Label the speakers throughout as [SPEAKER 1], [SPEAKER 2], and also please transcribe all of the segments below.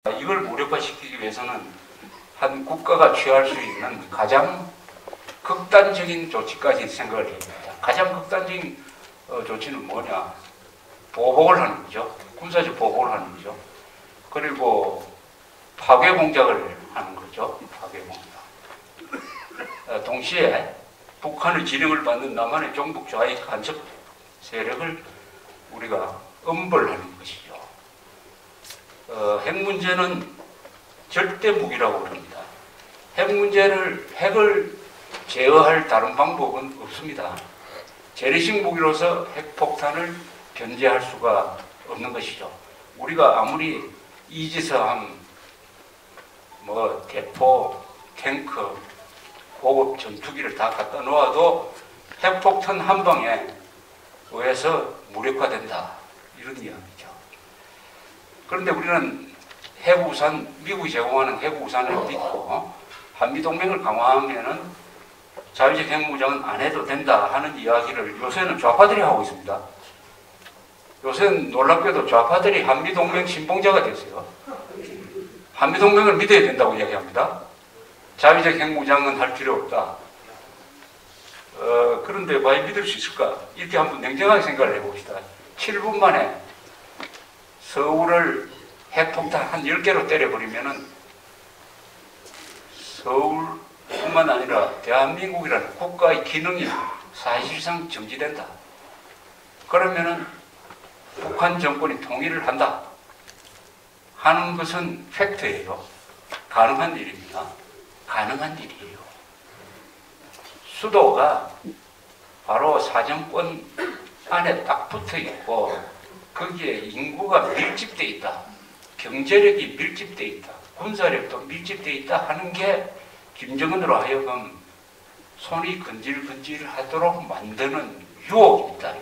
[SPEAKER 1] 이걸 무력화시키기 위해서는 한 국가가 취할 수 있는 가장 극단적인 조치까지 생각을 해야 됩니다. 가장 극단적인 조치는 뭐냐? 보복을 하는 거죠. 군사적 보복을 하는 거죠. 그리고 파괴 공작을 하는 거죠. 파괴 공작. 동시에 북한의 지령을 받는 남한의 종북 좌익 간첩 세력을 우리가 엄벌하는 것이죠. 핵 문제는 절대 무기라고 그럽니다. 핵을 제어할 다른 방법은 없습니다. 재래식 무기로서 핵폭탄을 견제할 수가 없는 것이죠. 우리가 아무리 이지스함, 대포, 탱크, 고급 전투기를 다 갖다 놓아도 핵폭탄 한 방에 의해서 무력화된다. 이런 이야기죠. 그런데 우리는 핵우산, 미국이 제공하는 핵우산을 믿고 한미동맹을 강화하면은 자유적 핵무장은 안 해도 된다 하는 이야기를 요새는 좌파들이 하고 있습니다. 요새는 놀랍게도 좌파들이 한미동맹 신봉자가 됐어요. 한미동맹을 믿어야 된다고 이야기합니다. 자유적 핵무장은 할 필요 없다. 그런데 과연 믿을 수 있을까? 이렇게 한번 냉정하게 생각을 해봅시다. 7분 만에 서울을 핵폭탄 한 10개로 때려버리면은 서울뿐만 아니라 대한민국이라는 국가의 기능이 사실상 정지된다. 그러면은 북한 정권이 통일을 한다 하는 것은 팩트예요. 가능한 일입니다. 가능한 일이에요. 수도가 바로 사정권 안에 딱 붙어 있고 거기에 인구가 밀집되어 있다. 경제력이 밀집되어 있다. 군사력도 밀집되어 있다 하는 게 김정은으로 하여금 손이 건질건질 하도록 만드는 유혹입니다.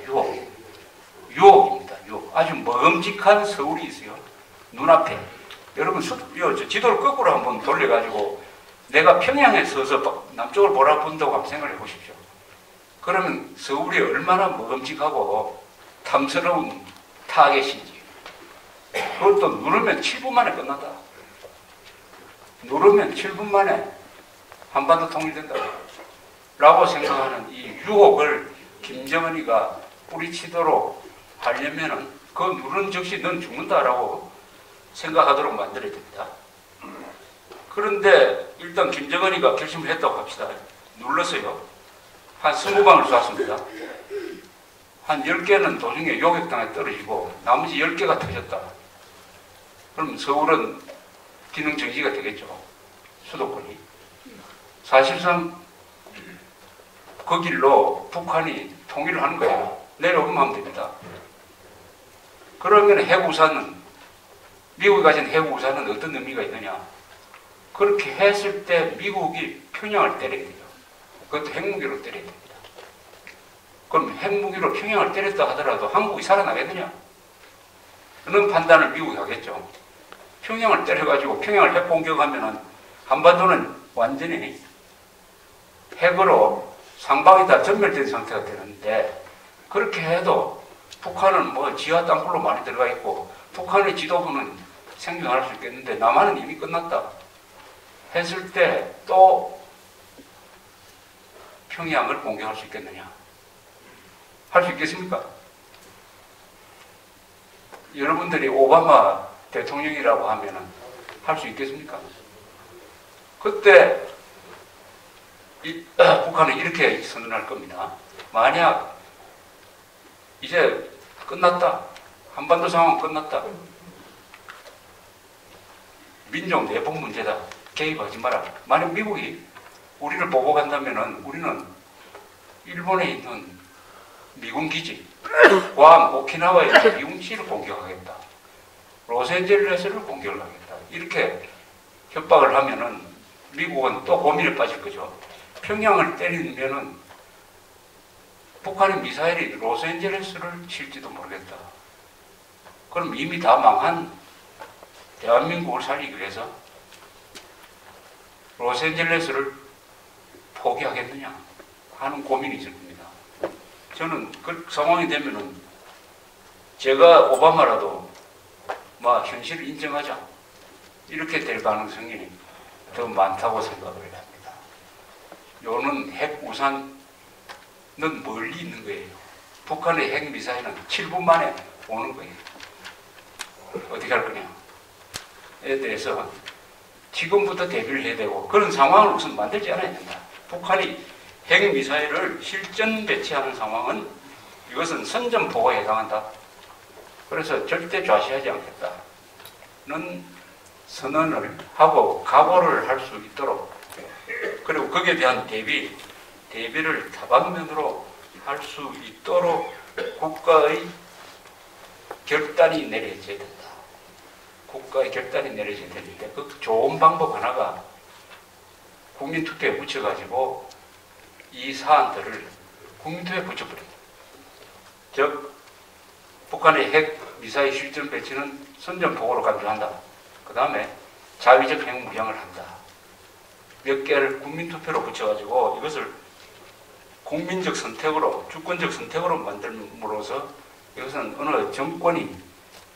[SPEAKER 1] 유혹입니다. 아주 먹음직한 서울이 있어요. 눈앞에. 여러분 지도를 거꾸로 한번 돌려가지고 내가 평양에 서서 남쪽을 보라본다고 한번 생각을 해보십시오. 그러면 서울이 얼마나 먹음직하고 탐스러운 타겟인지. 그것도 누르면 7분 만에 끝난다. 누르면 7분 만에 한반도 통일된다. 라고 생각하는 이 유혹을 김정은이가 뿌리치도록 하려면은 그 누른 즉시 넌 죽는다라고 생각하도록 만들어야 됩니다. 그런데 일단 김정은이가 결심을 했다고 합시다. 눌렀어요. 한 20방을 쐈습니다. 한 10개는 도중에 요격당에 떨어지고 나머지 10개가 터졌다. 그럼 서울은 기능 정지가 되겠죠. 수도권이. 사실상 그 길로 북한이 통일을 하는 거예요. 내려오면 하면 됩니다. 그러면 핵우산은, 미국이 가진 핵우산은 어떤 의미가 있느냐? 그렇게 했을 때 미국이 평양을 때려야 돼요. 그것도 핵무기로 때려야 됩니다. 그럼 핵무기로 평양을 때렸다 하더라도 한국이 살아나겠느냐? 그런 판단을 미국이 하겠죠. 평양을 때려가지고 평양을 핵공격하면은 한반도는 완전히 핵으로 상방이 다 전멸된 상태가 되는데 그렇게 해도 북한은 지하 땅굴로 많이 들어가 있고 북한의 지도부는 생존할 수 있겠는데 남한은 이미 끝났다 했을 때 또 평양을 공격할 수 있겠느냐? 할 수 있겠습니까? 여러분들이 오바마 대통령이라고 하면은 할 수 있겠습니까? 그때 북한은 이렇게 선언할 겁니다. 만약 이제 끝났다. 한반도 상황 끝났다. 민족 내복 문제다. 개입하지 마라. 만약 미국이 우리를 보복한다면은 우리는 일본에 있는 미군 기지, 괌, 오키나와의 미군기지를 공격하겠다. 로스앤젤레스를 공격을 하겠다. 이렇게 협박을 하면은 미국은 또 고민에 빠질 거죠. 평양을 때리면은 북한의 미사일이 로스앤젤레스를 칠지도 모르겠다. 그럼 이미 다 망한 대한민국을 살리기 위해서 로스앤젤레스를 포기하겠느냐 하는 고민이 있을 겁니다. 저는 그 상황이 되면은 제가 오바마라도 현실을 인정하자. 이렇게 될 가능성이 더 많다고 생각을 합니다. 요는 핵우산은 멀리 있는 거예요. 북한의 핵미사일은 7분 만에 오는 거예요. 어떻게 할 거냐에 대해서 지금부터 대비를 해야 되고 그런 상황을 우선 만들지 않아야 된다. 북한이 핵미사일을 실전 배치하는 상황은 이것은 선전포고에 해당한다. 그래서 절대 좌시하지 않겠다는 선언을 하고 각오를 할 수 있도록 그리고 거기에 대한 대비를 다방면으로 할 수 있도록 국가의 결단이 내려져야 된다. 국가의 결단이 내려져야 되는데 그 좋은 방법 하나가 국민투표에 붙여가지고 이 사안들을 국민투표에 붙여버린다. 즉 북한의 핵 미사일 실전 배치는 선전포고로 간주한다. 그 다음에 자위적 핵무장을 한다. 몇 개를 국민투표로 붙여가지고 이것을 국민적 선택으로 주권적 선택으로 만들므로써 이것은 어느 정권이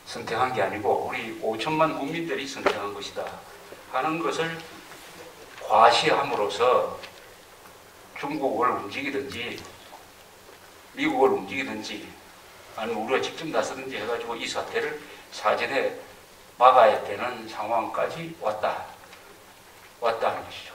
[SPEAKER 1] 선택한 게 아니고 우리 5천만 국민들이 선택한 것이다 하는 것을 과시함으로써 중국을 움직이든지 미국을 움직이든지 아니면 우리가 직접 나서든지 해가지고 이 사태를 사전에 막아야 되는 상황까지 왔다 하는 것이죠.